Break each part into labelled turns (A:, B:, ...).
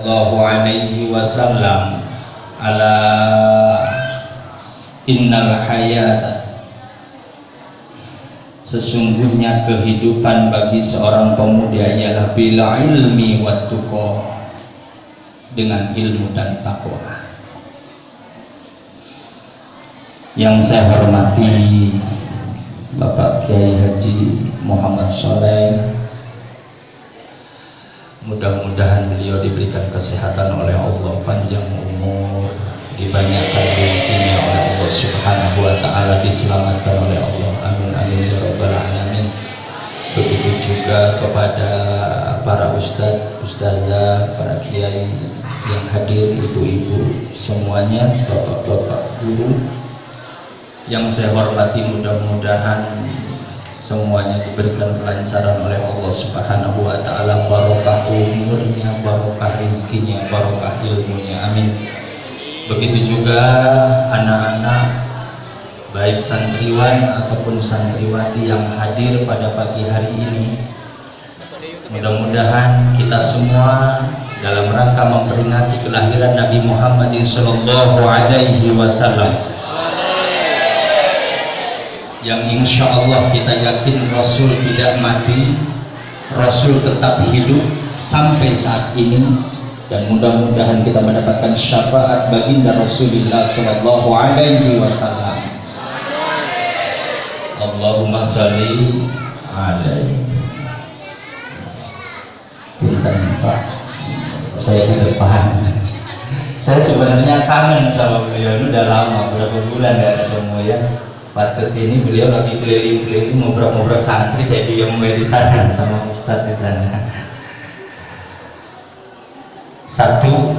A: Sallallahu alaihi wasallam ala innal hayata, sesungguhnya kehidupan bagi seorang pemuda ialah bila ilmi wat tuqa, dengan ilmu dan takwa. Yang saya hormati Bapak Kiai Haji Muhammad Sholeh, mudah-mudahan beliau diberikan kesehatan oleh Allah, panjang umur, dibanyakkan rezekinya oleh Allah Subhanahu wa ta'ala, diselamatkan oleh Allah, amin amin ya rabbal alamin. Begitu juga kepada para ustadz, ustazah, para kiai yang hadir, ibu-ibu semuanya, bapak-bapak guru yang saya hormati, mudah-mudahan semuanya diberikan kelancaran oleh Allah Subhanahu wa ta'ala, barokah umurnya, barokah rizkinya, barokah ilmunya, amin. Begitu juga anak-anak baik santriwan ataupun santriwati yang hadir pada pagi hari ini, mudah-mudahan kita semua dalam rangka memperingati kelahiran Nabi Muhammad sallallahu alaihi wasallam, yang insya Allah kita yakin Rasul tidak mati, Rasul tetap hidup sampai saat ini, dan mudah-mudahan kita mendapatkan syafaat baginda Rasulullah sallallahu alaihi wasallam. Allahumma sholli alaihi. Punten Pak, saya di depan. Saya sebenarnya kangen sama beliau, udah lama, berapa bulan nggak ketemu ya. Pas kesini beliau lagi keliling-keliling ngobrol-ngobrol santri, saya diem di sana sama ustadz di sana. Satu,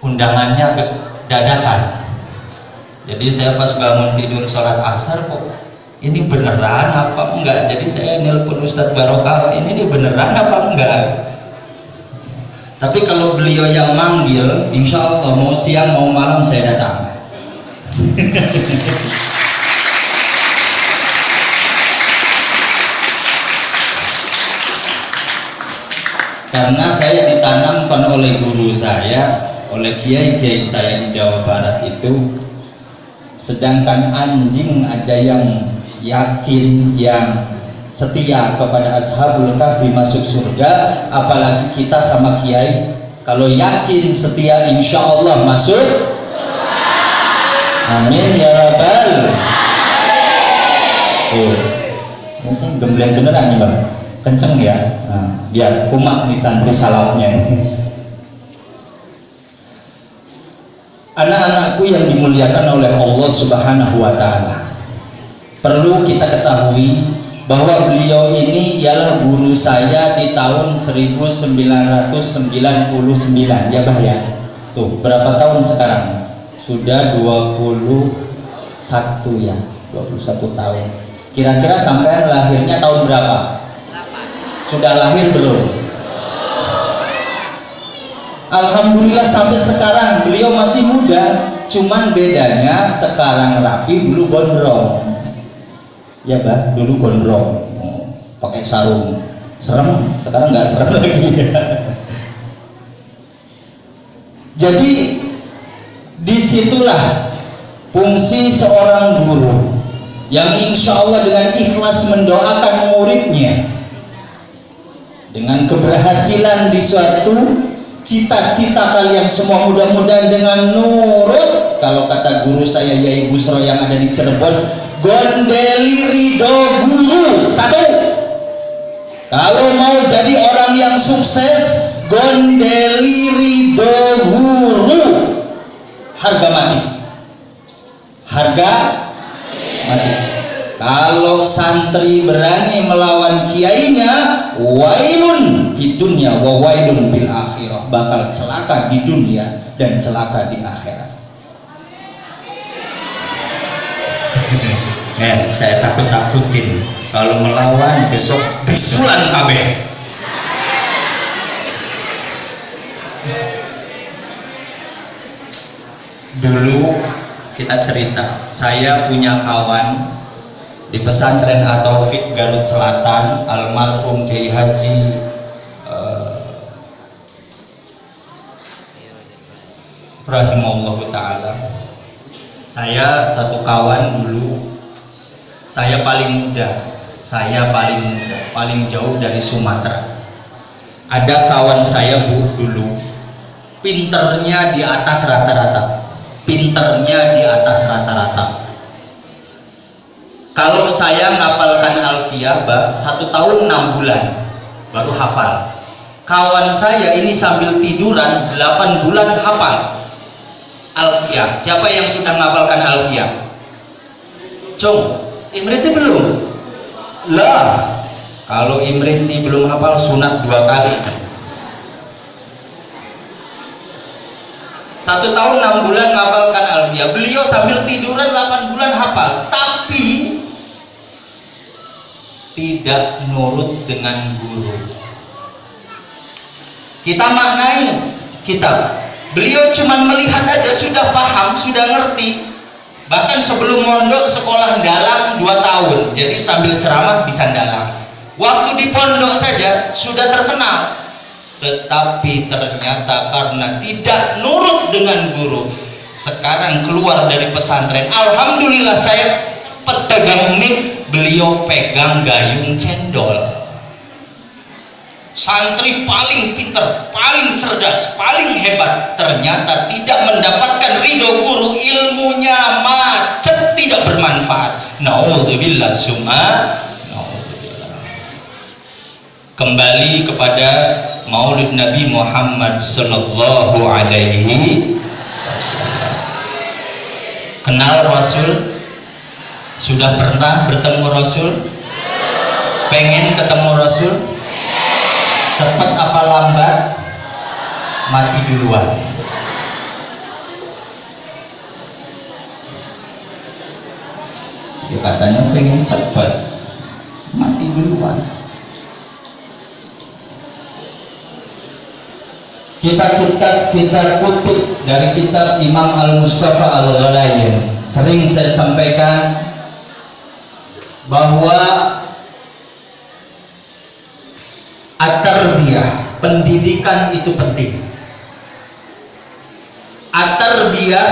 A: undangannya dadakan. Jadi saya pas bangun tidur sholat asar, kok ini beneran apa enggak? Jadi saya nelpon Ustadz Barokah, ini beneran apa enggak? Tapi kalau beliau yang manggil, insya Allah mau siang mau malam saya datang. Karena saya ditanamkan oleh guru saya, oleh kiai-kiai saya di Jawa Barat itu, sedangkan anjing aja yang yakin, yang setia kepada Ashabul Kahfi masuk surga, apalagi kita sama kiai kalau yakin setia insya Allah masuk. Amin ya rabbal. Oh, ini gembleng beneran nih bang, kenceng ya. Nah, biar kumat nih santri salafnya. Anak-anakku yang dimuliakan oleh Allah Subhanahu wa ta'ala, perlu kita ketahui bahwa beliau ini ialah guru saya di tahun 1999 ya bah ya. Tuh berapa tahun sekarang? Sudah 21 ya, 21 tahun. Kira-kira sampai lahirnya tahun berapa? Sudah lahir belum? Alhamdulillah sampai sekarang beliau masih muda, cuman bedanya sekarang rapi, dulu gondrong. Ya bah, dulu gondrong, pakai sarung, serem, sekarang nggak serem lagi. Jadi disitulah fungsi seorang guru yang insya Allah dengan ikhlas mendoakan muridnya dengan keberhasilan di suatu cita-cita kalian semua, mudah-mudahan dengan nurut, kalau kata guru saya Yai Busro yang ada di Cirebon, gondeli ridho guru. Satu, kalau mau jadi orang yang sukses, gondeli ridho guru, harga mati, harga mati. Kalau santri berani melawan kiainya, wailun fid dunya wa wailun bil akhirah, bakal celaka di dunia dan celaka di akhirat. Saya takut-takutin kalau melawan besok bisulan kabeh. Dulu kita cerita, saya punya kawan di pesantren At-Taufik Garut Selatan, almarhum Kiai Haji rahimahullahu ta'ala. Saya satu kawan dulu, saya paling muda, paling jauh dari Sumatera. Ada kawan saya Bu dulu, pinternya di atas rata-rata, Kalau saya ngapalkan Alfiyah, 1 tahun 6 bulan baru hafal. Kawan saya ini sambil tiduran 8 bulan hafal Alfiyah. Siapa yang sudah ngapalkan Alfiyah? Cung, Imriti belum? Lah, kalau Imriti belum hafal, sunat 2 kali. 1 tahun 6 bulan ngapalkan Alfiyah. Beliau sambil tiduran 8 bulan hafal, tapi tidak nurut dengan guru. Kita maknai kitab, beliau cuma melihat aja sudah paham, sudah ngerti. Bahkan sebelum mondok sekolah dalang 2 tahun, jadi sambil ceramah bisa dalang. Waktu di pondok saja sudah terkenal, tetapi ternyata karena tidak nurut dengan guru, sekarang keluar dari pesantren, alhamdulillah saya pegang mic, beliau pegang gayung cendol. Santri paling pintar, paling cerdas, paling hebat, ternyata tidak mendapatkan ridho guru, ilmunya macet, tidak bermanfaat. Naudzubillah summa naudzubillah. Kembali kepada Maulid Nabi Muhammad sallallahu alaihi wasallam. Kenal Rasul? Sudah pernah bertemu Rasul? Pengen ketemu Rasul? Cepat apa lambat? Mati duluan. Ya katanya pengen cepat, mati duluan. Kita kutip dari kitab Imam Al-Mustafa Al-Ghalayan. Sering saya sampaikan bahwa at-tarbiyah, pendidikan itu penting. At-tarbiyah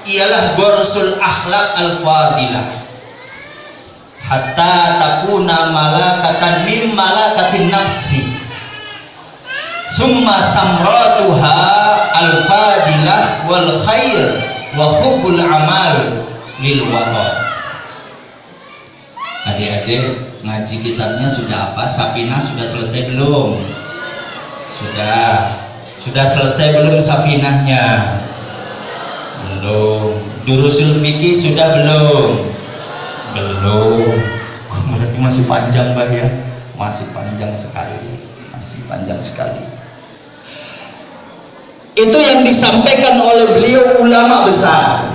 A: ialah gorsul akhlak al-fadilah hatta takuna malakatan mim malakatin nafsi summa samratuha al-fadilah wal khair wa hubbul amal lil wata. Adik-adik, ngaji kitabnya sudah apa? Safinah sudah selesai belum? Sudah selesai belum Safinahnya? Belum. Durusul fikih sudah belum? Belum. Berarti masih panjang Mbak ya? Masih panjang sekali. Itu yang disampaikan oleh beliau ulama besar,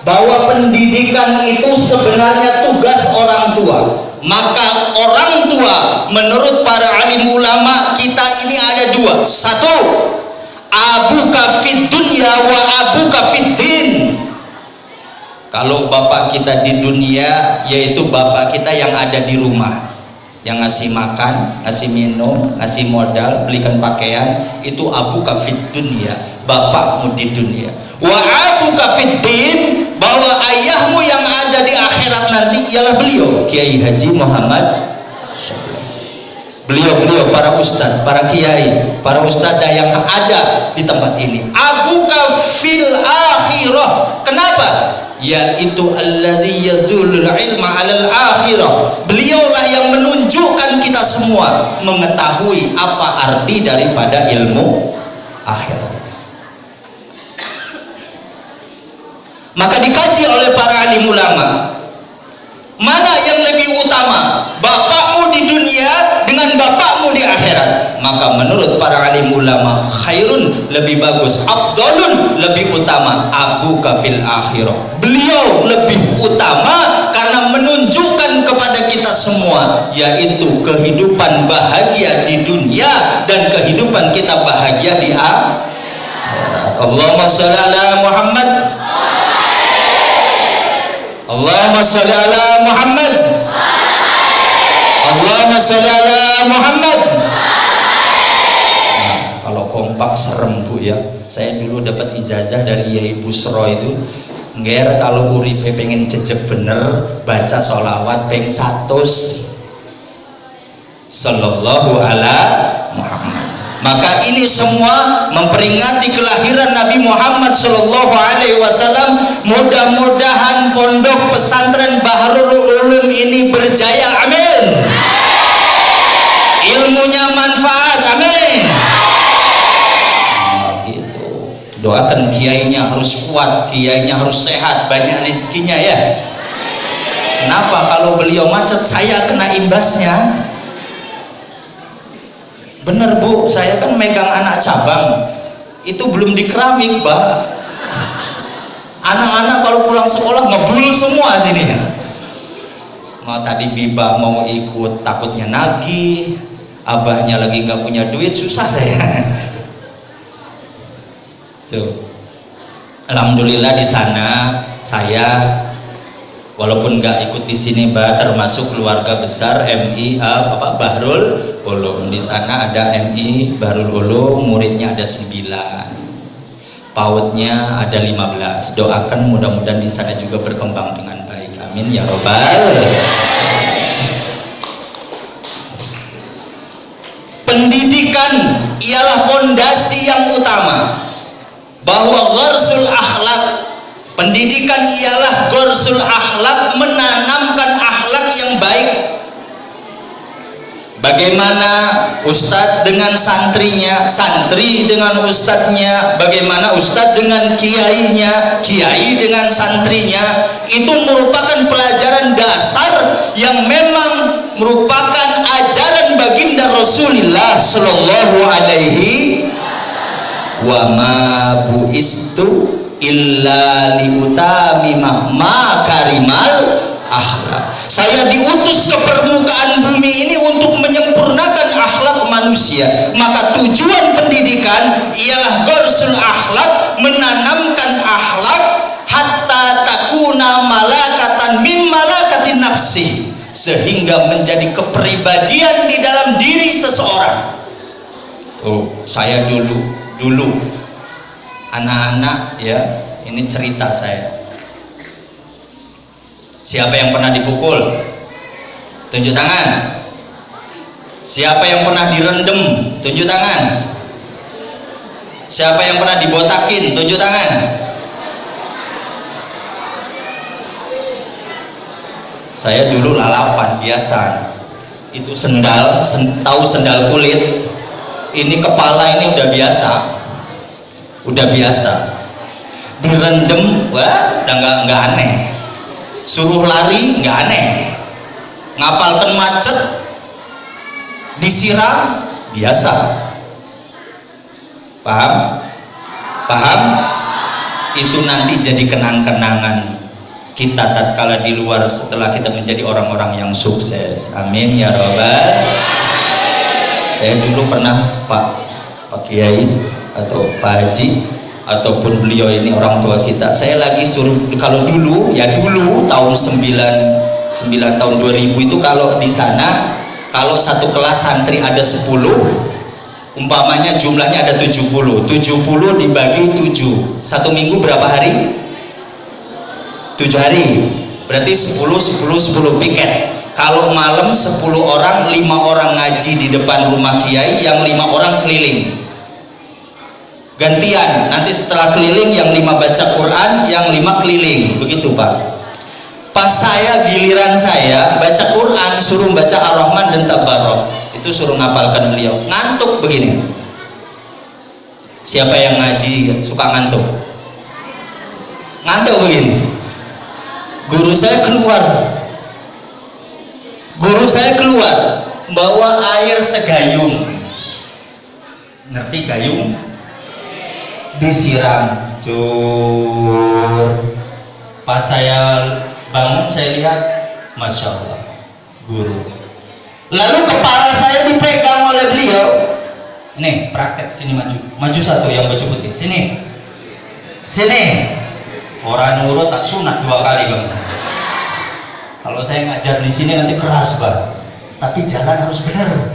A: bahwa pendidikan itu sebenarnya tugas orang tua. Maka orang tua menurut para alim ulama kita ini ada 2. 1, abuka fid dunya wa abuka fid din. Kalau bapak kita di dunia, yaitu bapak kita yang ada di rumah, yang ngasih makan, ngasih minum, ngasih modal, belikan pakaian, itu abuka fid dunya, bapakmu di dunia. Wa abuka fid din, bahwa ayahmu yang ada di akhirat nanti ialah beliau Kiai Haji Muhammad. Beliau para ustadz, para kiai, para ustadzah yang ada di tempat ini. Abuka fil akhirah. Kenapa? Yaitu alladzi yadulul ilma alal akhirah. Beliaulah yang menunjukkan kita semua mengetahui apa arti daripada ilmu akhirat. Maka dikaji oleh para alim ulama, mana yang lebih utama, bapakmu di dunia dengan bapakmu di akhirat? Maka menurut para alim ulama, khairun, lebih bagus, abdolun, lebih utama, abuka fil akhirah. Beliau lebih utama karena menunjukkan kepada kita semua, yaitu kehidupan bahagia di dunia dan kehidupan kita bahagia di akhirat. Allahumma sholli ala Muhammad. Allahumma sholli ala Muhammad. Allahumma sholli ala Muhammad. Nah, kalau kompak serem Bu ya. Saya dulu dapat ijazah dari Yai Busro itu, ngger kalau uripe pengen jejeg bener baca sholawat ping 100 sallallahu ala Muhammad. Maka ini semua memperingati kelahiran Nabi Muhammad sallallahu alaihi wasallam. Mudah-mudahan pondok pesantren Bahrul Ulum ini berjaya, amin. Ilmunya manfaat, amin. Gitu. Doakan kiainya harus kuat, kiainya harus sehat, banyak rezekinya ya. Kenapa? Kalau beliau macet saya kena imbasnya. Bener Bu, saya kan megang anak cabang itu belum di keramik Mbak. Anak-anak kalau pulang sekolah ngebul semua sini ya. Mau tadi Biba mau ikut takutnya nagih, abahnya lagi nggak punya duit, susah saya. Tuh, alhamdulillah di sana saya walaupun nggak ikut di sini Mbak, termasuk keluarga besar MI Bahrul Ulum. Di sana ada MI Bahrul Ulum, muridnya ada 9, PAUD-nya ada 15. Doakan mudah-mudahan di sana juga berkembang dengan baik, amin ya robbal. Pendidikan ialah fondasi yang utama, bahwa gharsul akhlak, pendidikan ialah gharsul akhlak, menanamkan akhlak yang baik. Bagaimana ustadz dengan santrinya, santri dengan ustadznya, bagaimana ustadz dengan kiainya, kiai dengan santrinya, itu merupakan pelajaran dasar yang memang merupakan ajaran baginda Rasulullah sallallahu alaihi wa ma buistu illa liutamima makarimal akhlak. Saya diutus ke permukaan bumi ini untuk menyempurnakan akhlak manusia. Maka tujuan pendidikan ialah gharsul akhlak, menanamkan akhlak hatta takuna malakatan mim malakatin nafsi, sehingga menjadi kepribadian di dalam diri seseorang. Oh, saya dulu anak-anak ya, ini cerita saya. Siapa yang pernah dipukul? Tunjuk tangan. Siapa yang pernah direndam? Tunjuk tangan. Siapa yang pernah dibotakin? Tunjuk tangan. Saya dulu lalapan biasa. Itu sendal, tahu sendal kulit. Ini kepala ini udah biasa. Udah biasa. Direndam, wah, udah nggak aneh. Suruh lari nggak aneh, ngapalkan macet, disiram biasa. Paham? Paham? Itu nanti jadi kenang-kenangan kita tatkala di luar setelah kita menjadi orang-orang yang sukses. Amin ya robbal. Saya dulu pernah Pak Kiai atau Pak Haji ataupun beliau ini orang tua kita, saya lagi suruh, kalau dulu tahun 9 tahun 2000 itu kalau di sana kalau satu kelas santri ada 10, umpamanya jumlahnya ada 70 dibagi 7, satu minggu berapa hari? 7 hari, berarti 10 piket. Kalau malam 10 orang, 5 orang ngaji di depan rumah kiai, yang 5 orang keliling. Gantian, nanti setelah keliling yang 5 baca Quran, yang 5 keliling, begitu Pak. Pas saya giliran saya baca Quran, suruh baca Ar-Rahman dan Tabarok, itu suruh ngapalkan beliau, ngantuk begini. Siapa yang ngaji suka ngantuk? Ngantuk begini. Guru saya keluar bawa air segayung, ngerti gayung? Disiram, pas saya bangun saya lihat, masya Allah, guru. Lalu kepala saya dipegang oleh beliau. Nih praktek, sini maju satu yang baju putih, sini. Orang nurut tak sunat 2 kali kamu. Kalau saya ngajar di sini nanti keras Pak, tapi jalan harus benar.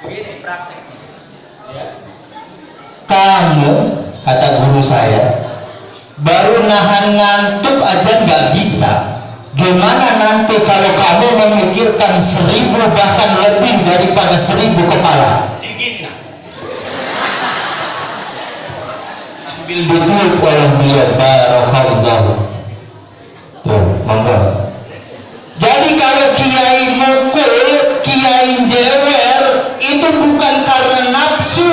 A: Begini praktek. Kamu, kata guru saya, baru nahan ngantuk aja nggak bisa. Gimana nanti kalau kamu memikirkan 1000 bahkan lebih daripada 1000 kepala? Digina. Ambil duduk oleh beliau, barakallahu. Tuh, monggo. Jadi kalau kiai mukul, kiai jewer, itu bukan karena nafsu,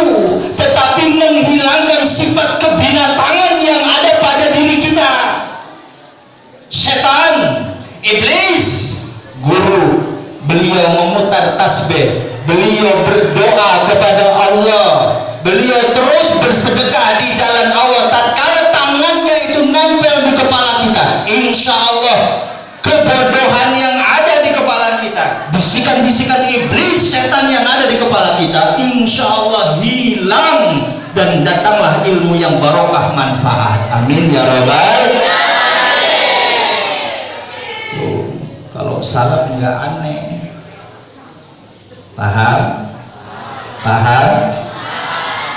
A: tetapi menghilangkan sifat kebinatangan yang ada pada diri kita. Setan, iblis, guru, beliau memutar tasbih, beliau berdoa kepada Allah, beliau terus bersedekah di jalan Allah. Tatkala tangannya itu nempel di kepala kita, insya Allah kebodohan yang ada di kepala kita, bisikan-bisikan iblis, setan yang ada di kepala kita, insya Allah hilang dan datanglah ilmu yang barokah manfaat. Amin ya rabbal. Tuh, kalau salah nggak aneh. Paham? Paham?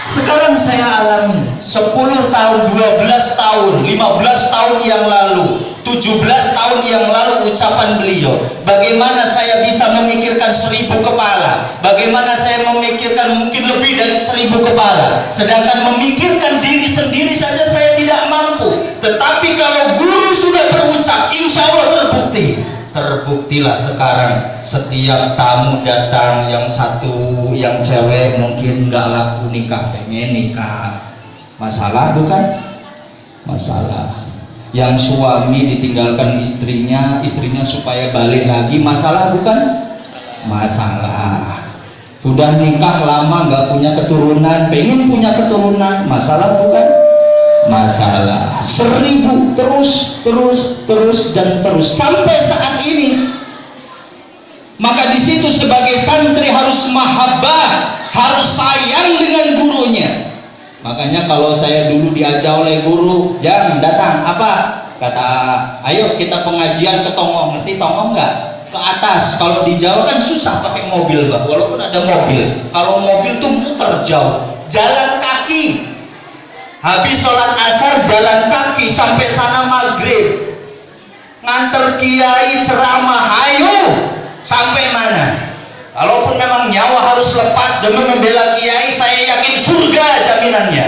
A: Sekarang saya alami 10 tahun, 12 tahun, 15 tahun yang lalu, 17 tahun yang lalu ucapan beliau, bagaimana saya bisa memikirkan 1000 kepala, bagaimana saya memikirkan mungkin lebih dari 1000 kepala, sedangkan memikirkan diri sendiri saja saya tidak mampu. Tetapi kalau guru sudah berucap, insya Allah terbukti. Terbuktilah sekarang setiap tamu datang, yang satu yang cewek mungkin nggak laku nikah, pengen nikah, masalah bukan? Masalah. Yang suami ditinggalkan istrinya, istrinya supaya balik lagi, masalah bukan? Masalah. Udah nikah lama nggak punya keturunan, pengen punya keturunan, masalah bukan? Masalah. 1000 terus dan terus sampai saat ini. Maka di situ sebagai santri harus mahabbah, harus sayang dengan gurunya. Makanya kalau saya dulu diajak oleh guru, "Jam datang apa?" Kata, "Ayo kita pengajian ke Tongong." Ngerti Tongong nggak? Ke atas. Kalau di Jawa kan susah pakai mobil, Mbak. Walaupun ada mobil, kalau mobil tuh muter jauh. Jalan kaki. Habis sholat asar jalan kaki sampai sana maghrib, nganter kiai ceramah, ayo sampai mana? Kalaupun memang nyawa harus lepas demi membela kiai, saya yakin surga jaminannya.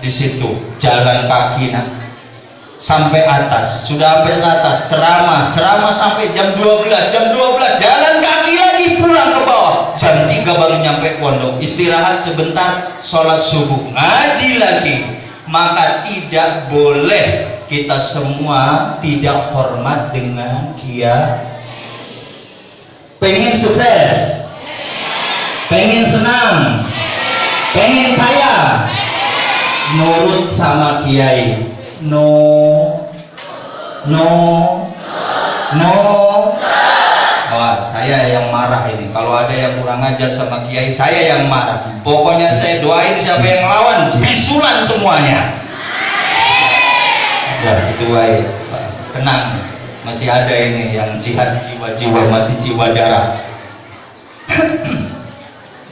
A: Di situ jalan kaki sampai atas, sudah sampai atas ceramah sampai jam 12 jalan kaki lagi pulang ke bawah, jam 3 baru nyampe pondok, istirahat sebentar, sholat subuh, ngaji lagi. Maka tidak boleh kita semua tidak hormat dengan kiai. Pengen sukses, pengen senang, pengen kaya, nurut sama kiai. No. Wah, saya yang marah ini. Kalau ada yang kurang ajar sama kiai, saya yang marah. Pokoknya saya doain siapa yang lawan, bisulan semuanya. Ya, itu baik. Tenang, masih ada ini yang jihad jiwa-jiwa, masih jiwa darah.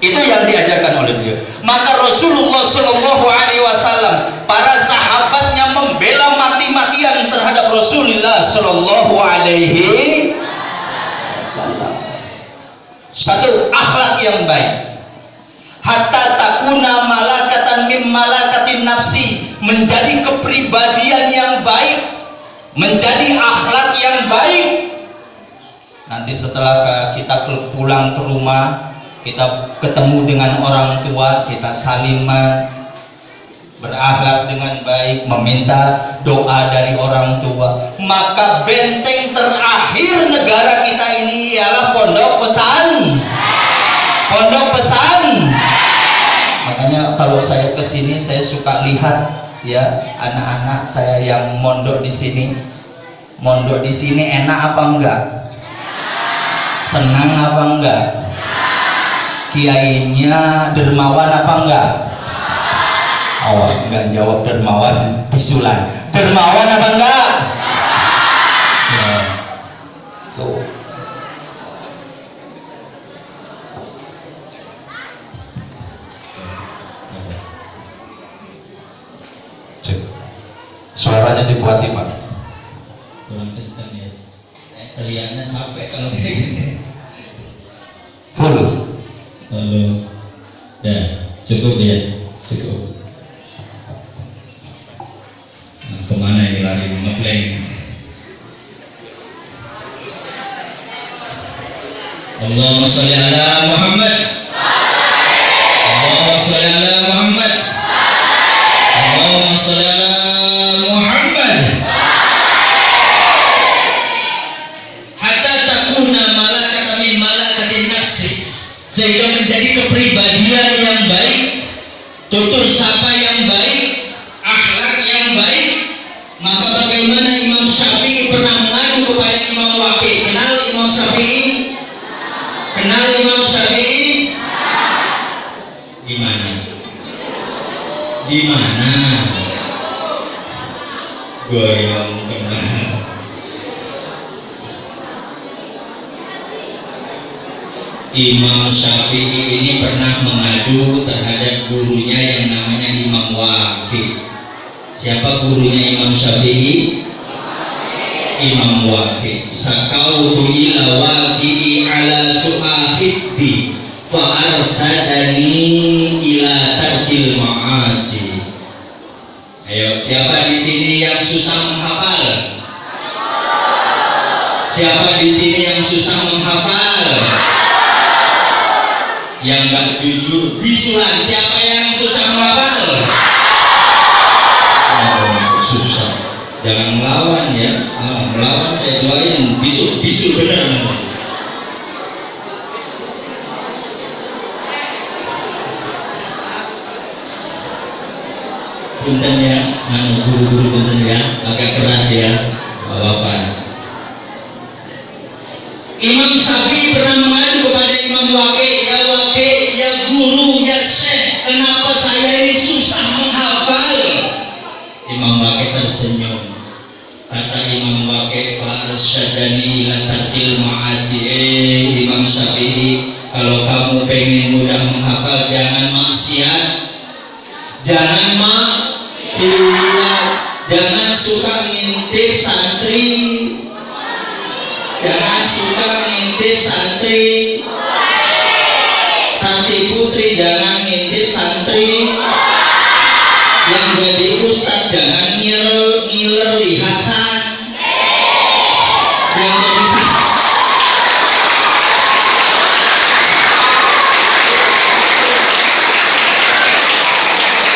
A: Itu yang diajarkan oleh beliau. Maka Rasulullah Shallallahu Alaihi Wasallam, para sahabatnya membela mati-matian terhadap Rasulullah Shallallahu Alaihi Wasallam. Satu, akhlak yang baik. Hatta takuna malakatan mim malakatin nafsi, menjadi kepribadian yang baik, menjadi akhlak yang baik. Nanti setelah kita pulang ke rumah, kita ketemu dengan orang tua, kita salimah, berakhlak dengan baik, meminta doa dari orang tua. Maka benteng terakhir negara kita ini ialah pondok pesan. Pondok pesan. Makanya kalau saya kesini, saya suka lihat ya anak-anak saya yang mondok di sini. Mondok di sini enak apa enggak? Senang apa enggak? Kiainya dermawan apa enggak? Awas enggak jawab dermawan, bisulan. Dermawan apa enggak? Ya. Tuh.
B: suaranya dibuati Pak.
A: Kurang kencang ya. Teriaknya capek kalau kayak gini.
B: Full.
A: Halo. Ya, cukup ya, cukup. Nah, kemana ini lari ngeblank? Allahumma sholli ala Muhammad. Allahumma sholli ala Muhammad. Allahumma sholli ala Muhammad. Hatta takuna malakatan min malakatin nafsi, sehingga menjadi kepribadian yang baik, tutur sapa yang baik, akhlak yang baik. Maka bagaimana Imam Syafi'i pernah mengadu kepada Imam Waqi'? Kenal Imam Syafi'i? Kenal Imam Syafi'i? Di mana? Di mana? Goyang kenal. Imam Syafi'i ini pernah mengadu terhadap gurunya yang namanya Imam Waqi'. Siapa gurunya Imam Syafi'i? Imam Waqi'. Sakautu ila Waqi'i ala su'ahiddi fa arsadani ila tarkil ma'asi. Ayo, siapa di sini yang susah menghafal? Siapa di sini yang susah menghafal? Yang gak jujur bisulan. Siapa yang susah menghafal? Susah. Jangan melawan ya. Melawan saya doain bisu benar. Punten ya, guru-guru punten ya, agak keras ya, Bapak. Imam Syafi'i pernah mengadu kepada Imam Waqi', ya Waqi', ya guru, ya syekh, kenapa saya ini susah menghafal? Imam Waqi' tersenyum. Kata Imam Waqi', farsyadani ila tarkil ma'asi. Imam Syafi'i, kalau kamu pengen mudah menghafal, jangan maksiat, jangan maksiat, jangan suka ngintip santri, jangan suka ngintip santri, santri putri jangan ngintip santri, yang jadi ustadz jangan ngiler lihasan, yang jadi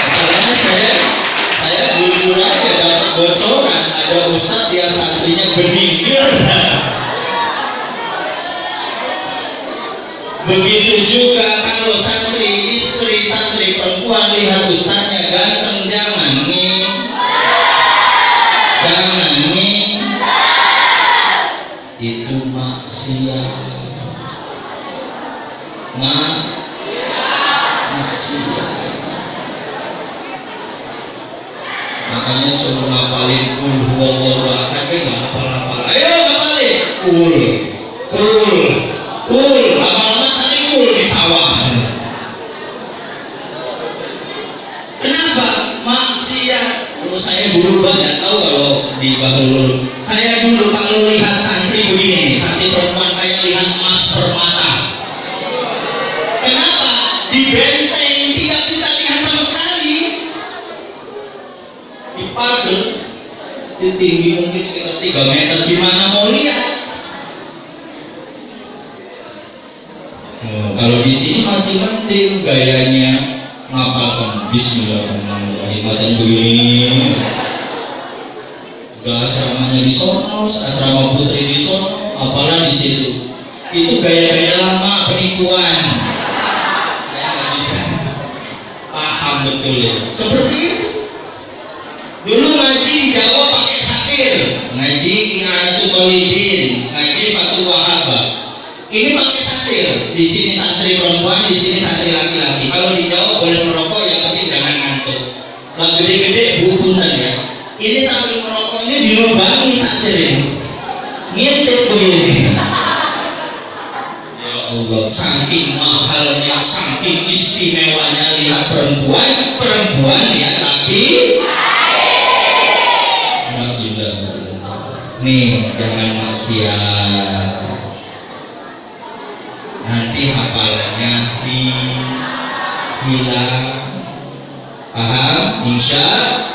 A: masalahnya saya jujur aja dapat bocoran ada ustadz yang santrinya meninggal. Begitu juga kalau santri, istri santri perempuan lihat ustadznya ganteng, jangan nih, itu maksiat, maksiat. Makanya suruh ngapalin kul huwallahu ahad, nggak hafal-hafal. Ayo ngapalin kul, lama-lama cari kul di sawah. Kenapa? Maksiat. Kalau saya dulu nggak tahu kalau di Bahulul. Saya dulu kalau lihat santri begini, santri perempuan kayak lihat emas permata. Kenapa? Di benteng tidak bisa lihat sama sekali. Di pagar, itu tinggi mungkin sekitar 3 meter. Gimana mau lihat? Kalau di sini masih mending gayanya ngapalkan Bismillahirrahmanirrahim dan begini. Udah asramanya di sono, asrama putri di sono, apalah di situ. Itu gaya-gaya lama penipuan. Saya nggak bisa paham betul ya. Seperti itu. Dulu ngaji di Jawa pakai satir, ngaji I'anatul Thalibin, ngaji Fathul Wahhab. Ini pakai satir, di sini santri perempuan, di sini santri laki-laki. Kalau di Jawa boleh merokok, yang penting jangan ngantuk. Lah gede-gede bukunan ya. Ini sambil merokoknya dilubangi satir ini, ngintip begini. Ya Allah, saking mahalnya, saking istimewanya lihat perempuan lihat laki. Nih, jangan maksiat. Nanti hafalannya hilang. Paham? Insya Allah.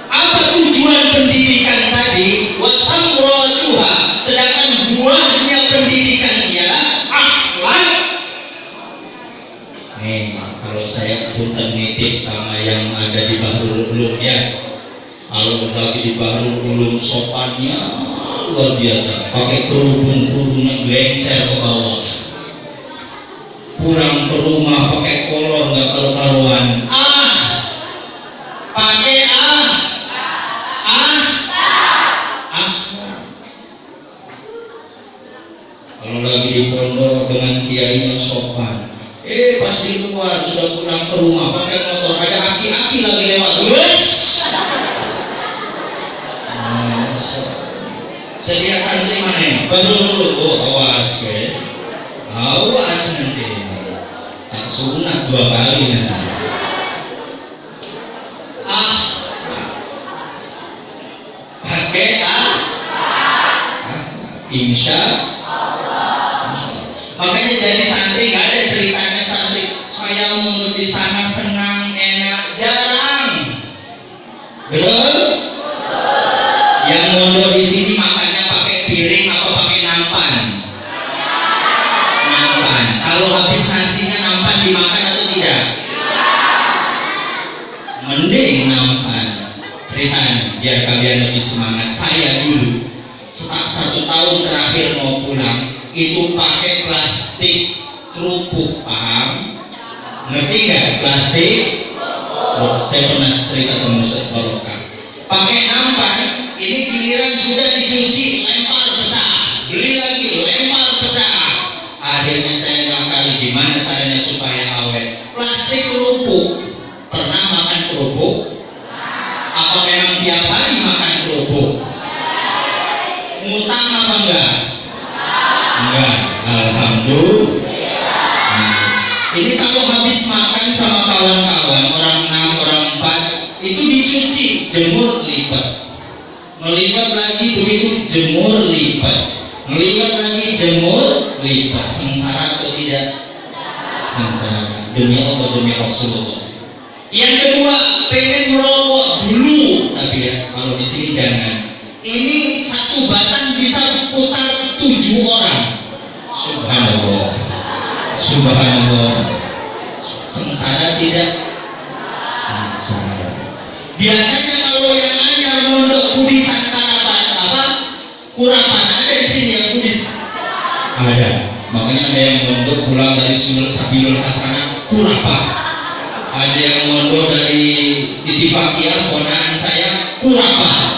A: Apa tujuan pendidikan tadi? Wasamratuha. Sedangkan buahnya pendidikan ialah akhlak. Nih, kalau saya punten nitip sama yang ada di Bahrul Ulum ya. Kalau lagi di Bahrul Ulum sopannya luar biasa. Pakai kerudung-kerudungnya glengser ke bawah. Pulang ke rumah pakai kolor nggak karu-karuan. Pakai kalau lagi di pondok dengan kiainya sopan. Pas di luar sudah pulang ke rumah pakai motor, ada aki-aki lagi lewat. Wes. Saya lihat santri mana ini? Baru dulu. Oh, awas ke. Awas nanti. Tak sunat 2 kali nanti. Pakai insya Allah. Makanya jadi santri gak ada ceritanya santri saya mau di sana senang enak, jarang. Betul? Yang mondok di sini makannya pakai piring apa pakai nampan? Nampan. Kalau habis nasinya nampan dimakan atau tidak? Mending nampan. Ceritanya biar kalian lebih semangat. Saya dulu 1 tahun terakhir mau pulang itu pakai plastik kerupuk, paham? Ngerti nggak plastik? Oh, saya pernah cerita sama Ustaz Barokah. Pakai nampan, ini giliran sudah dicuci, lempar pecah, beli lagi, lempar pecah. Akhirnya saya ngakali gimana caranya supaya awet. Plastik kerupuk, pernah makan kerupuk? Apa memang tiap hari makan kerupuk? Ngutang apa enggak? Enggak, alhamdulillah. Ini kalau habis makan sama kawan-kawan orang 6, orang 4 itu dicuci, jemur, lipat, melipat lagi begitu, jemur, lipat, melipat lagi, jemur, lipat. Sengsara atau tidak? Sengsara. Demi Allah, demi Rasulullah. Yang kedua, pengen merokok dulu, tapi ya kalau di sini jangan. Ini 1 batang bisa putar 7 orang. Subhanallah. Subhanallah. Sengsara tidak? Sengsara. Biasanya kalau yang anyar mondok kudisan karapan apa? Kurapan ada di sini yang kudis. Ada. Makanya ada yang mondok pulang dari Sabilul Hasanah kurapan. Ada yang mondok dari Itifakiyah ponaan saya kurapan.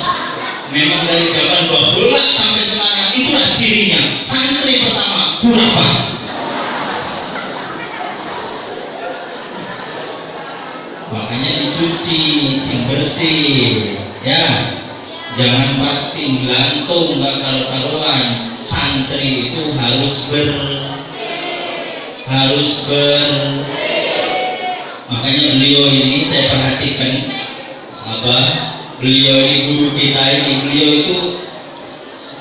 A: Memang dari zaman Babulak sampai sekarang itulah cirinya. Santri pertama kurapa. Makanya dicuci, sing bersih, ya. Jangan batin, lantung, nggak karu-karuan. Santri itu harus Makanya beliau ini saya perhatikan beliau ini guru kita ini, beliau itu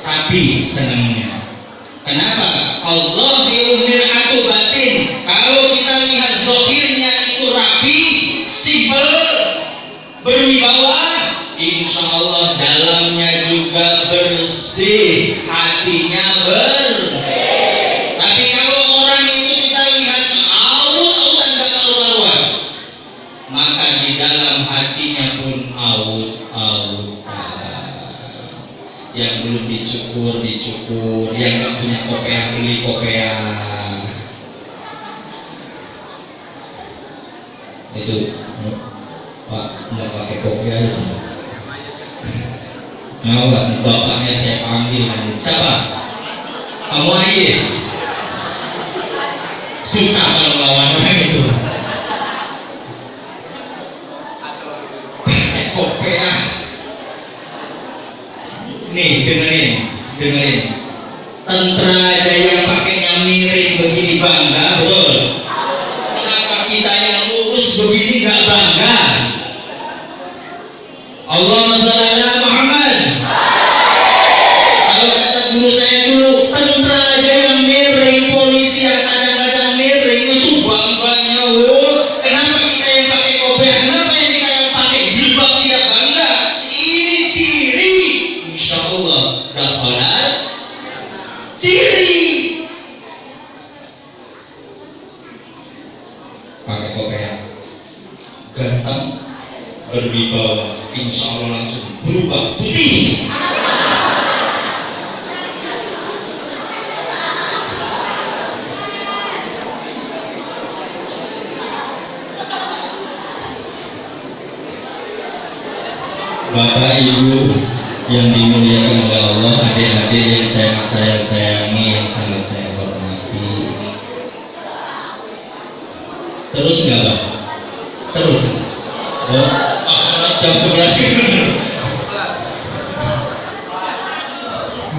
A: rapi senangnya. Kenapa? Allah mir'atu batin. Kalau kita lihat zahirnya itu rapi, simpel, berwibawa, insya Allah dalamnya juga bersih, hatinya bersih. Tapi kalau orang itu kita lihat awut-awutan gak karu-karuan, maka di dalam hatinya pun yang belum dicukur, yang nggak punya kopiah beli kopiah. Itu Pak nggak pakai kopiah itu. Awas, bapaknya saya panggil nanti. Siapa? Kamu Ais. Susah kalau lawan orang itu. Pakai kopiah. Nih dengerin. Tentra aja yang pakainya miring begini bangga, betul? Kenapa kita yang lurus begini gak bangga? Allahumma shalli ala Muhammad. kok kayak ganteng, berwibawa, insya Allah langsung berubah putih. Bapak Ibu yang dimuliakan oleh Allah, adik-adik yang saya sayangi, yang sangat saya hormati. Terus nggak Pak? Terus? Oh, jam 11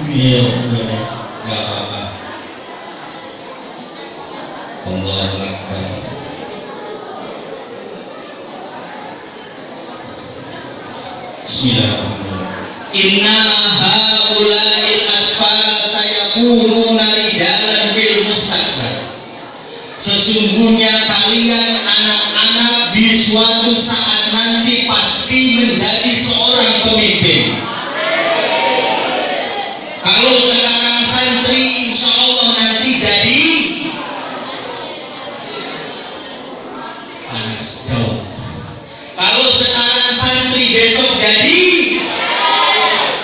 A: iya, nggak apa-apa. Allahu Akbar. Bismillahirrahmanirrahim. Inna haula'il atfala sayakununa rijalan fil mustaqbal. Sesungguhnya kalian anak-anak di suatu saat nanti pasti menjadi seorang pemimpin. Kalau sekarang santri, insya Allah nanti jadi panas jauh. Kalau sekarang santri, besok jadi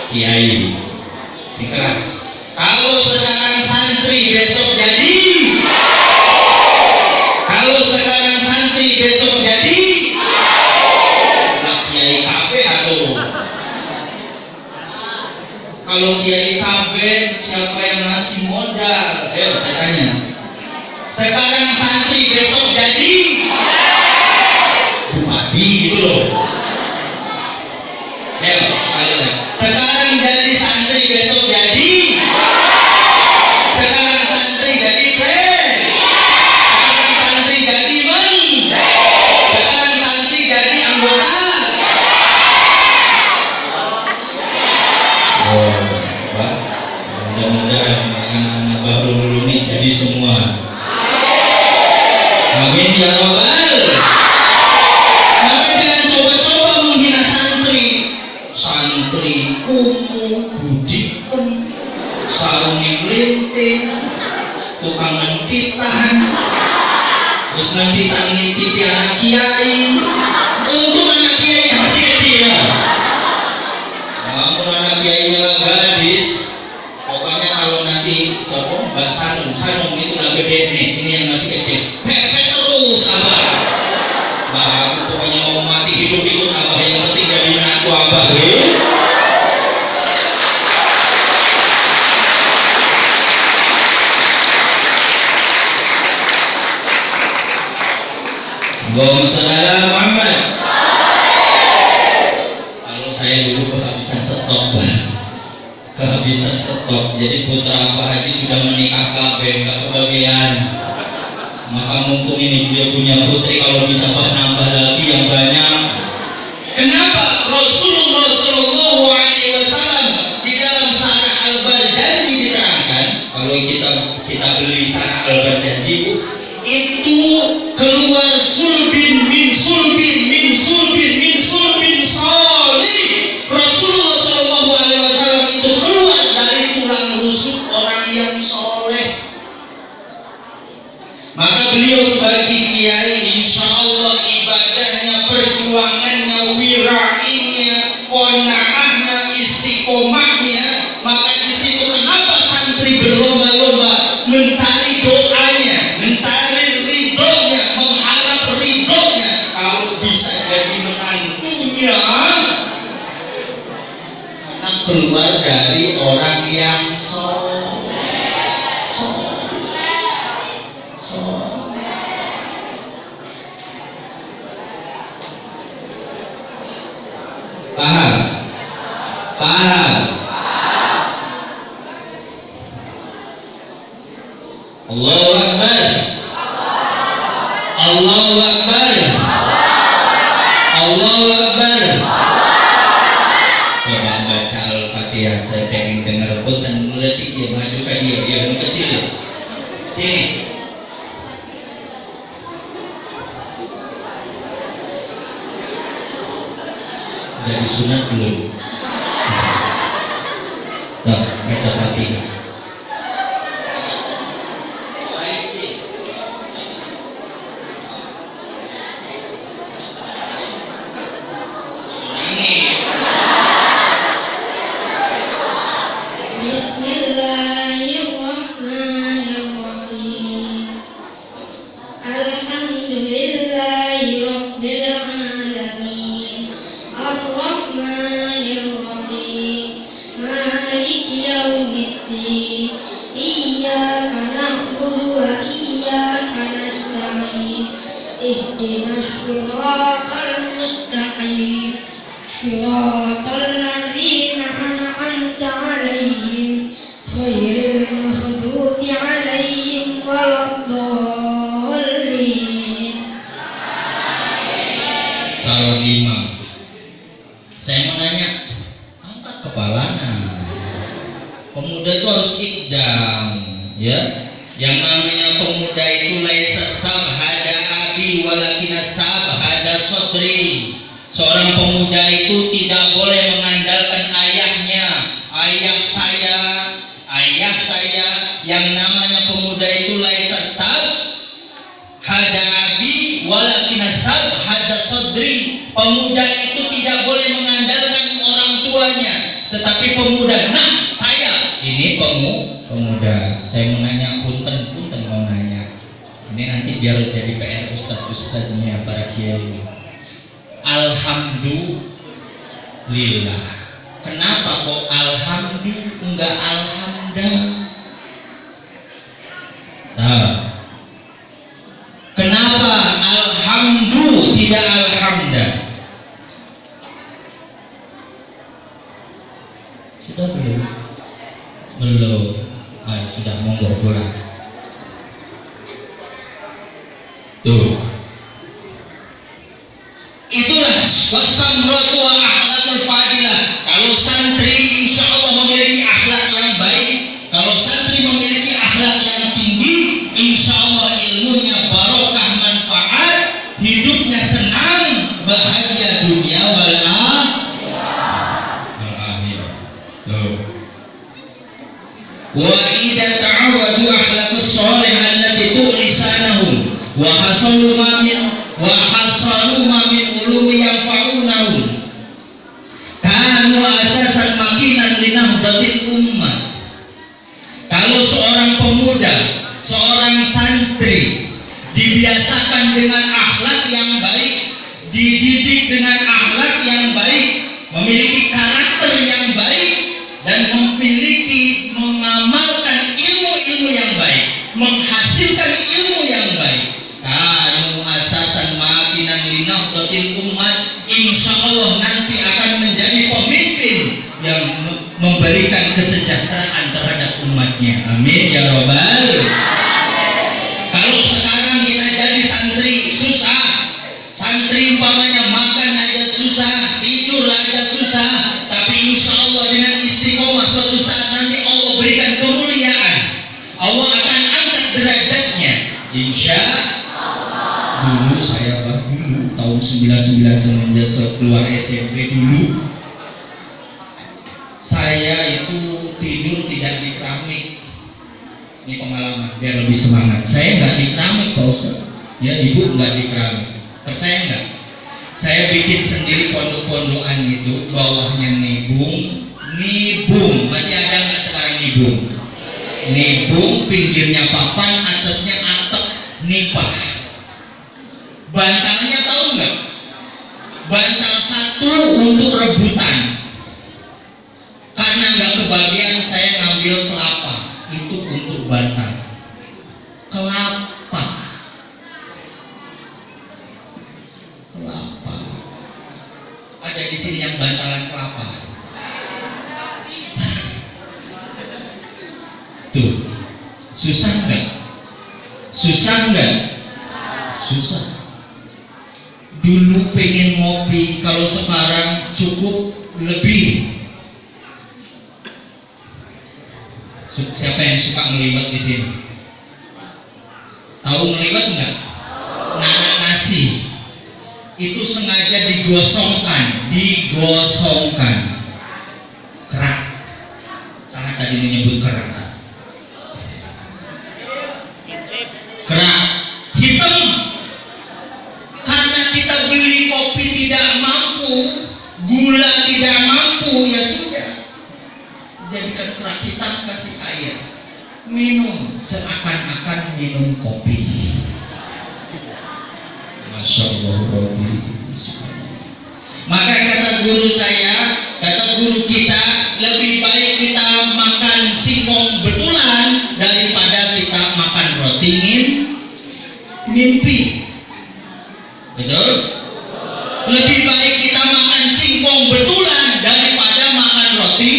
A: kiai, si keras. Kalau sekarang santri, besok jadi. Kalau sekarang santri, besok jadi. Nah, kiai KB atau? Kalau kiai KB, siapa yang ngasih modal? Ayo saya tanya. Sekarang santri, besok jadi bupati gitu loh. Ayo sekali lagi. Sekarang jadi santri, besok jadi. Sekarang santri jadi sekarang santri jadi sekarang santri jadi anggota. Oh, Pak, mudah-mudahan anak-anak baru ini jadi semua. Amin ya Rabbal. Maka jangan coba-coba menghina santri. Santri kumu, gudiken, sarungi melinting, tukang ngentitan, terus nanti ngintip anak kiai. Untuk anak kiai masih kecil. Namun anak kiai gadis, pokoknya kalau nanti sopo Mbak Sanung itu udah gede nih, ini yang masih kecil. Pepet terus abah. Mbak aku pokoknya mau mati hidup ikut abah, yang penting jadi menantu abah. Allahumma shalli ala Muhammad. Kalau saya dulu kehabisan stok, jadi putra Pak Haji sudah menikah kabeh, nggak kebagian. Maka mumpung ini dia punya putri, kalau bisa Pak nambah lagi yang banyak. Kenapa Rasulullah Shallallahu Alaihi Wasallam di dalam Sarah Al-Barjanji diterangkan, kalau kita beli Sarah Al-Barjanji itu keluar sulbin min sulbin min sulbin min sulbin salih. Rasulullah Shallallahu Alaihi Wasallam itu keluar dari tulang rusuk orang yang soleh. Maka beliau sebagai kiai, insya Allah ibadahnya, perjuangannya, wirainya, qanaahnya, istiqomahnya. Maka di situ kenapa santri berlomba-lomba mencari doanya, mencari ridhonya, mengharap ridhonya. Kalau bisa jadi menantunya, karena keluar dari orang yang soleh. Paham? Allahu Akbar. Allahu Akbar. Allahu Akbar. Coba baca Al-Fatihah, saya pengen dengar dan meletik dia, maju ke dia, yang kecil. Sini. Dari sunat belum? Tuh, baca Fatihah.
C: Alhamdulillahi Rabbil Alamin Ar-Rahmanir Rahim Maliki Yaumiddin Iyyaka na'budu wa iyyaka nasta'in Ihdinas siratal mustaqim Siratal ladzina an'amta 'alaihim ghairil maghdubi 'alaihim waladdallin.
A: Salam imam. Saya mau nanya, angkat kepala. Pemuda itu harus ikdam, ya. Yang namanya pemuda itu laisa sabhada abi walakina sabhada sodri. Seorang pemuda itu tidak boleh mengandalkan ayahnya, ayah saya. Yang namanya pemuda itu laisa sabhada abi walakina sabhada sodri. Pemuda itu tidak boleh mengandalkan orang tuanya, tetapi pemuda, nah saya ini pemuda. Saya mau nanya, punten mau nanya. Ini nanti biar jadi PR ustadz-ustadznya para kiai. Alhamdulillah. Kenapa kok alhamdu enggak alhamda? Kenapa alhamdu tidak alhamda? Sudah belum? Belum. Sudah, monggo pulang. Tuh. Itulah wasamratu wa akhlakul fadilah. Kalau santri insya Allah memiliki akhlak yang baik, kalau santri memiliki akhlak yang tinggi, insya Allah ilmunya barokah, manfaat, hidupnya senang, bahagia dunia wal akhirah. Tuh. Wa idza ta'awadu akhlaqus shalihah allati tu'lisanahum wa hasalu ma min ulumi yanfa'unahum kanu asasan makinan linahdatil ummah. Kalau seorang pemuda, seorang santri dibiasakan dengan akhlak yang baik, dididik dengan akhlak yang baik, memiliki karakter yang baik, dan mengamalkan ilmu-ilmu yang baik, menghasilkan ilmu yang baik, kanu asasan makinan linahdatil umat, insya Allah nanti akan menjadi pemimpin yang memberikan kesejahteraan terhadap umatnya. Amin ya robbal. Kalau sekarang kita jadi santri susah, santri umpamanya makan aja susah, tidur aja susah, tapi insya Allah dengan istiqomah suatu saat nanti Allah berikan kemuliaan, Allah akan angkat derajatnya, insya Allah. Dulu saya tahun 99 semenjak keluar SMP dulu, saya itu tidur tidak di keramik. Ini pengalaman biar lebih semangat. Saya nggak di keramik Pak Ustaz, ya ibu nggak di keramik. Percaya nggak? Saya bikin sendiri pondok-pondokan itu, bawahnya nibung, masih ada nggak sekarang nibung? Nibung, pinggirnya papan, atasnya atap nipah. Bantalnya tahu nggak? Bantal satu untuk rebutan. Karena nggak kebagian, saya ngambil kelapa, itu untuk bantal. Kelapa. Ada di sini yang bantalan kelapa. Tuh, susah nggak? Susah nggak? Susah. Dulu pengen ngopi, kalau sekarang cukup lebih. Siapa yang suka ngeliwat di sini? Tahu ngeliwat nggak? Nanak nasi itu sengaja digosongkan, kerak. Sangat tadi menyebut kerak hitam. Karena kita beli kopi tidak mampu, gula tidak mampu, ya sudah, jadikan kerak hitam, kasih air, minum seakan-akan minum kopi. mimpi. Betul? Lebih baik kita makan singkong betulan daripada makan roti.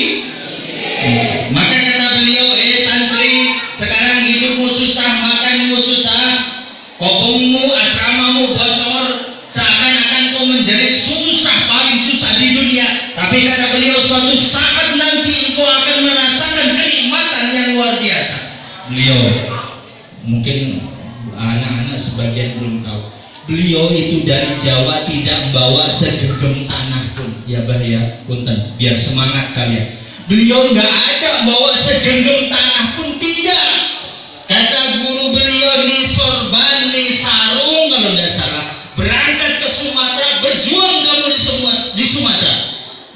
A: Maka kata beliau, santri, sekarang hidupmu susah, makanmu susah, kopongmu, asramamu bocor, seakan-akan kau menjadi susah, paling susah di dunia. Tapi kata beliau, suatu saat nanti engkau akan merasakan kenikmatan yang luar biasa. Beliau, mungkin anak-anak sebagian belum tahu, beliau itu dari Jawa tidak bawa segenggam tanah pun. Ya bahaya, punten, biar semangat kalian. Beliau nggak ada bawa segenggam tanah pun, tidak. Kata guru beliau, di sorban, di sarung kalau tidak salah, berangkat ke Sumatera, berjuang kamu di Sumatera.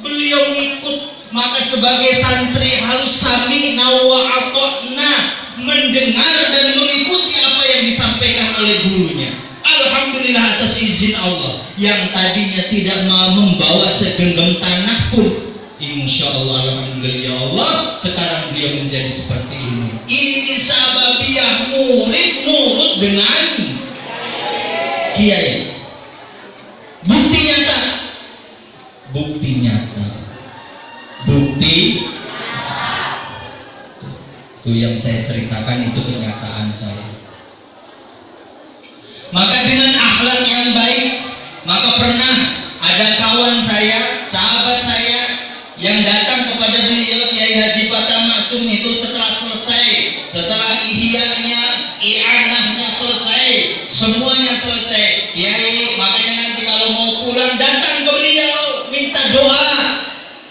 A: Beliau ngikut. Maka sebagai santri harus sami'na wa ata'na, mendengar dan mengikuti apa yang disampaikan oleh gurunya. Alhamdulillah atas izin Allah, yang tadinya tidak mau membawa segenggam tanah pun, insya Allah, alhamdulillah ya Allah, sekarang beliau menjadi seperti ini. Ini sababiah murid nurut dengan kiai. Bukti nyata, bukti nyata, bukti itu yang saya ceritakan, itu kenyataan saya. Maka dengan akhlak yang baik, maka pernah ada kawan saya, sahabat saya, yang datang kepada beliau, Kiai Haji Fatah Maksum itu setelah selesai, setelah ihya'nya, i'anahnya selesai, semuanya selesai. Kiai, makanya nanti kalau mau pulang datang ke beliau, minta doa.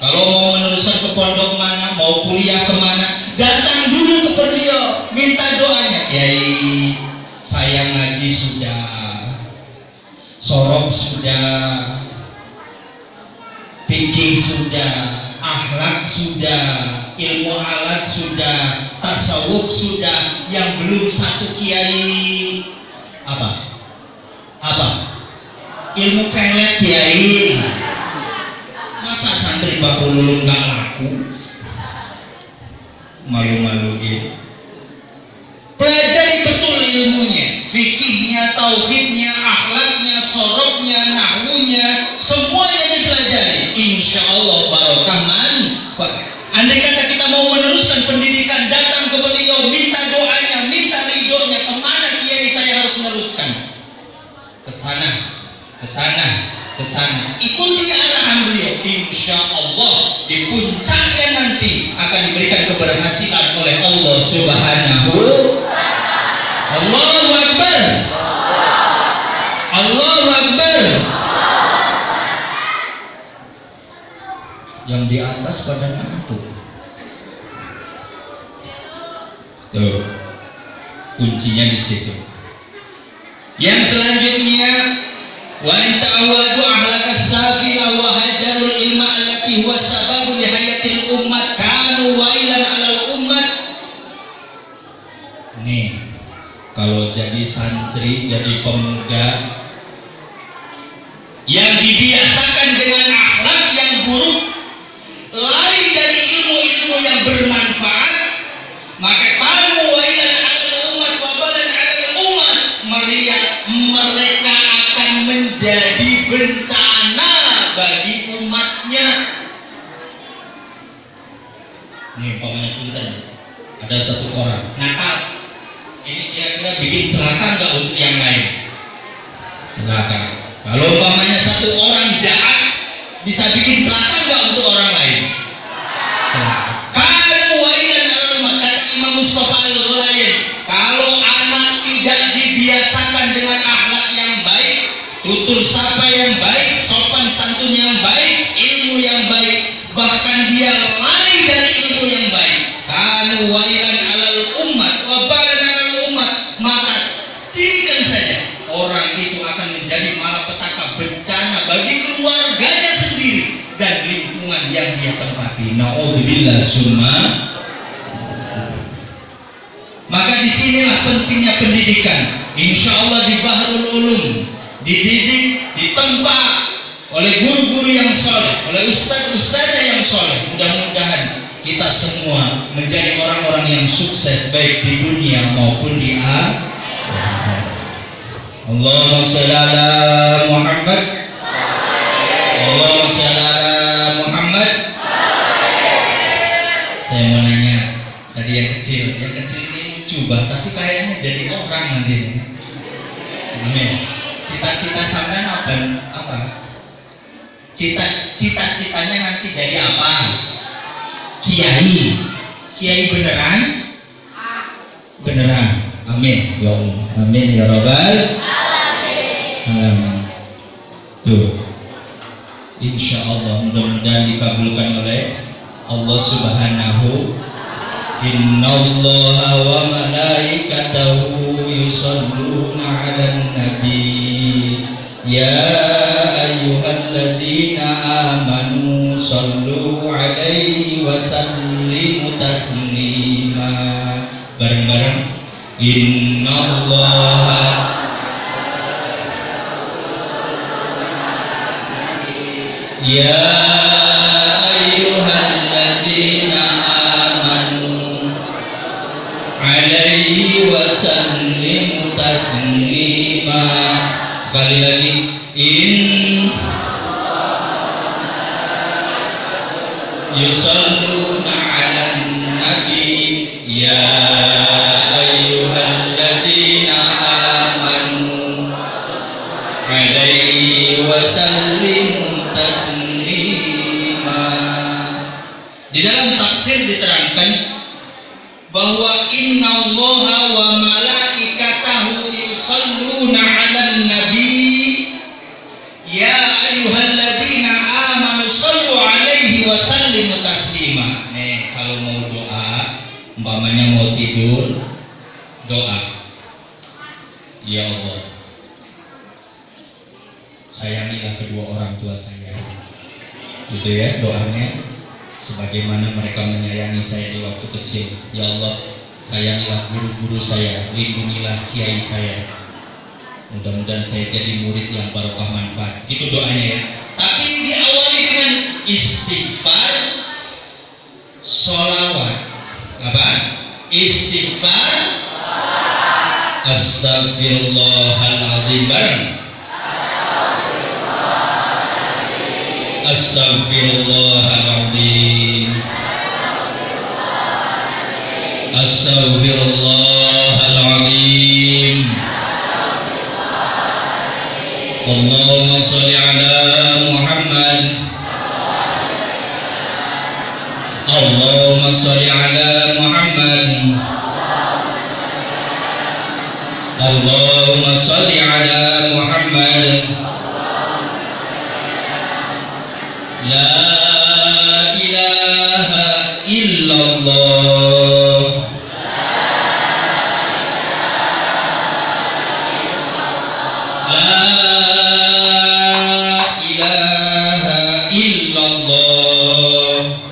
A: Kalau mau meneruskan ke pondok mana, mau kuliah kemana, datang dulu ke beliau, minta doanya. Kiai, saya ngaji sudah, sorok sudah, fikih sudah, akhlak sudah, ilmu alat sudah, tasawuf sudah, yang belum satu kiai apa? Ilmu pelet kiai. Masa santri bahu lulung nggak laku? Malu-malu gitu. Pelajari betul ilmunya, fikihnya, tauhidnya, akhlaknya, soroknya, nahwunya, semuanya dipelajari. Insya Allah barokah manfaat. Andai kata kita mau meneruskan pendidikan, datang ke beliau, minta doanya, minta ridhonya. Kemana kiai saya harus meneruskan? Kesana, kesana, kesana. Ikuti arahan beliau. Insya Allah di puncaknya nanti akan diberikan keberhasilan oleh Allah Subhanahu. Allahu Akbar. Allahu Akbar. Yang di atas pada ngantuk. Tuh, kuncinya di situ. Yang selanjutnya, wa in ta'awadu ahlaka safina wa hajarul ilma allati huwa sababu li hayatil ummat kanu wailan 'alal ummat. Nih, kalau jadi santri, jadi pemuda yang dibiasakan dengan akhlak yang buruk, lari dari ilmu-ilmu yang bermanfaat, maka kamu wailan 'alal ummat wa balan 'alal ummat, mereka akan menjadi bencana bagi umatnya. Nih, pokoknya punten, ada satu orang nakal, ini kira-kira bikin celaka nggak untuk yang lain? Celaka. Kalau umpamanya satu orang jahat, bisa bikin celaka nggak untuk orang lain? Celaka. Kalau wailan 'alal ummat, kata Imam Mustafa Al-Ghulayin, kalau anak tidak dibiasakan dengan akhlak yang baik, tutur sapa yang baik, sopan santun yang baik, ilmu yang baik, bahkan dia lari dari ilmu yang baik, kanu wailan 'alal ummat wa balan 'alal ummat, maka cirikan saja orang itu akan menjadi malapetaka, bencana bagi keluarganya sendiri dan lingkungan yang dia tempati. Na'udzubillah summa. Maka disinilah pentingnya pendidikan. Insya Allah di Bahrul Ulum dididik, ditempa oleh guru-guru yang soleh, oleh ustadz-ustadzah yang soleh. Mudah-mudahan kita semua menjadi orang-orang yang sukses baik di dunia maupun di akhirat. Allahumma sholli ala Muhammad. Allahumma sholli ala Muhammad. Saya mau nanya, tadi yang kecil ini lucu tapi kayaknya jadi orang nanti. Amin. Cita-cita sampean apa? Cita-citanya nanti jadi apa? Kiai beneran? Beneran. Amin ya Allah. Amin ya Rabbal alamin. Tuh. Insya Allah mudah-mudahan dikabulkan oleh Allah Subhanahu. Innallaha wa malaikatahu yusholluna 'alan nabi. Ya ayyuhalladzina amanu shollu 'alaihi wa sallimu taslima. Bareng-bareng. Innallaha ya ayyuhalladzina amanu 'alaihi wa sallimu taslima. Sekali lagi, yusalluna 'alan nabi ya ayyuhalladzina amanu 'alaihi wa sallimu taslima. Di dalam tafsir diterangkan bahwa innallaha wa malaikatahu yusalluna 'alan nabi ya ayyuhalladzina amanu shallu 'alaihi wa sallimu taslima. Nih, kalau mau doa, umpamanya mau tidur, doa. Ya Allah, sayangilah kedua orang tua saya. Gitu ya doanya. Sebagaimana mereka menyayangi saya di waktu kecil. Ya Allah, sayangilah guru-guru saya, lindungilah kiai saya. Mudah-mudahan saya jadi murid yang barokah manfaat. Gitu doanya ya. Tapi diawali dengan istighfar, sholawat. Apa? Istighfar, astagfirullahaladzim. Bareng. Astaghfirullahaladzim. Astaghfirullahaladzim. Allahumma sholli ala Muhammad. Allahumma sholli ala Muhammad. Allahumma sholli ala Muhammad. La ilaha illallah. La ilaha illallah.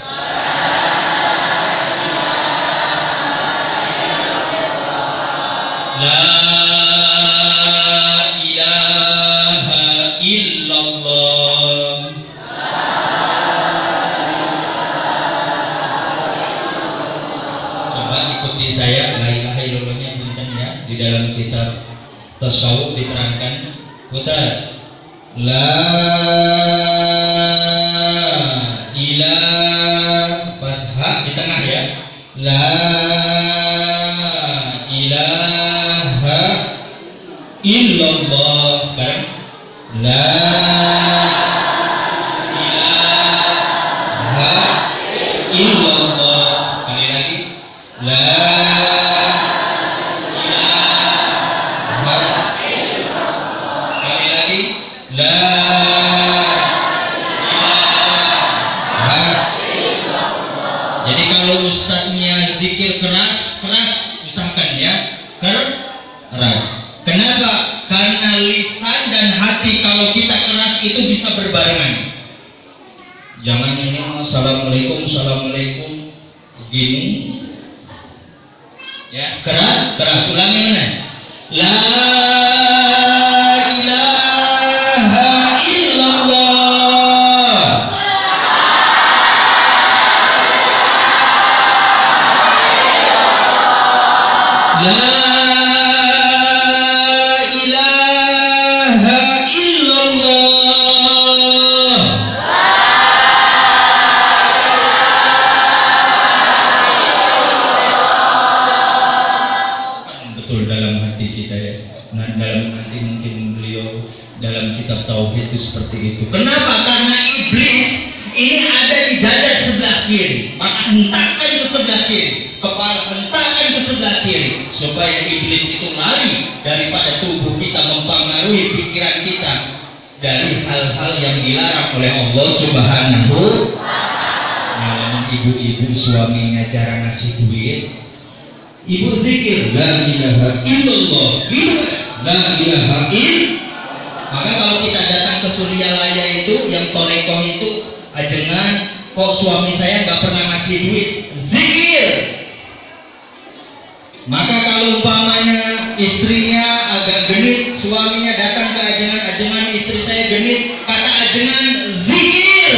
A: La ilaha illallah. Coba ikuti saya, la ilaha illallahnya punten ya. Di dalam kitab tasawuf diterangkan, putar. La ilaha, pas ha di tengah ya. La ilaha illallah. Bareng. La ilaha illallah. Sekali lagi. La ilaha. Sekali lagi. La ilaha. Jadi kalau ustadznya zikir keras misalkan ya, keras. Kenapa? Karena lisan dan hati kalau kita keras itu bisa berbarengan. Jangan ini assalamualaikum begini. Ya, keras. Ulangi mana? La ilaha illallah. La ilaha dalam nanti mungkin beliau dalam kitab tauhid itu seperti itu. Kenapa? Karena iblis ini ada di dada sebelah kiri, maka hentakkan ke sebelah kiri, kepala hentakkan ke sebelah kiri, supaya iblis itu lari daripada tubuh kita, mempengaruhi pikiran kita dari hal-hal yang dilarang oleh Allah Subhanahu. Nah, ibu-ibu suaminya jarang ngasih duit, ibu zikir la ilaha illallah, la ilaha illallah. Maka kalau kita datang ke Suryalaya itu, yang torekoh itu, ajengan, kok suami saya nggak pernah ngasih duit, zikir. Maka kalau umpamanya istrinya agak genit, suaminya datang ke ajengan istri saya genit, kata ajengan zikir,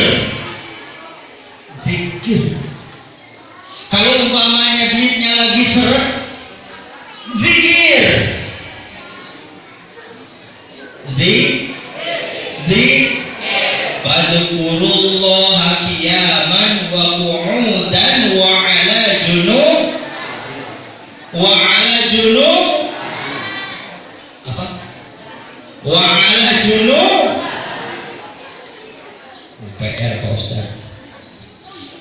A: zikir. Kalau umpamanya duitnya lagi seret, zikir, fadhkurullaha qiyaman wa qu'udan wa 'ala junub apa? Wa 'ala junub PR Pak Ustaz.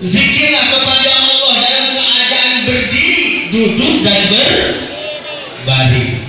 A: Zikirlah kepada Allah dalam keadaan berdiri, duduk dan berbaring.